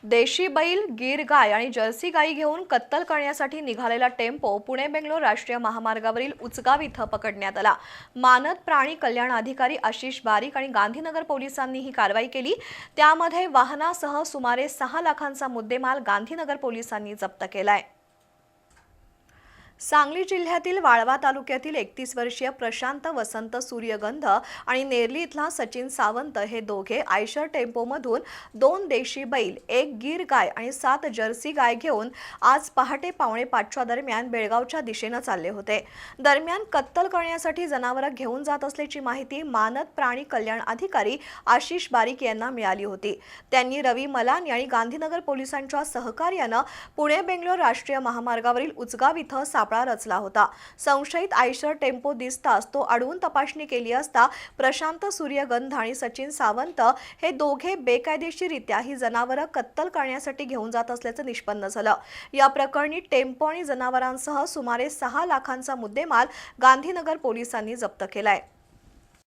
देशी बैल, गीर गाय आणि जर्सी गायी घेऊन कत्तल करण्यासाठी निघालेला टेम्पो पुणे-बेंगलोर राष्ट्रीय महामार्गावरील उचगाव इथं पकडण्यात आला। मानद प्राणी कल्याण अधिकारी आशिष बारीक आणि गांधीनगर पोलिसांनी ही कारवाई केली। त्यामध्ये वाहनासह सुमारे 6 लाखांचा मुद्देमाल गांधीनगर पोलिसांनी जप्त केलाय। सांगली जिल्ह्यातील वाळवा तालुक्यातील 31 वर्षीय प्रशांत वसंत सूर्यगंध आणि नेरली इथला सचिन सावंत हे दोघे आयशर टेम्पोमधून 2 देशी बैल, 1 गीर गाय आणि 7 जर्सी गाय घेऊन आज पहाटे 4:45च्या दरम्यान बेळगावच्या दिशेने चालले होते। दरम्यान कत्तल करण्यासाठी जनावरे घेऊन जात असल्याची माहिती मानद प्राणी कल्याण अधिकारी आशिष बारीक यांना मिळाली होती। त्यांनी रवी मलान आणि गांधीनगर पोलिसांच्या सहकार्याने पुणे-बेंगलोर राष्ट्रीय महामार्गावरील उचगाव इथं सापळा रचला होता। संशयित आयशर टेम्पो दिसताच तो अडवून तपासणी केली असता प्रशांत सूर्यगंध आणि सचिन सावंत हे दोघे बेकायदेशीररित्या ही जनावरे कत्तल करण्यासाठी घेऊन जात असल्याचं निष्पन्न झालं। या प्रकरणी टेम्पो आणि जनावरांसह सुमारे 6 लाखांचा मुद्देमाल गांधीनगर पोलिसांनी जप्त केलाय।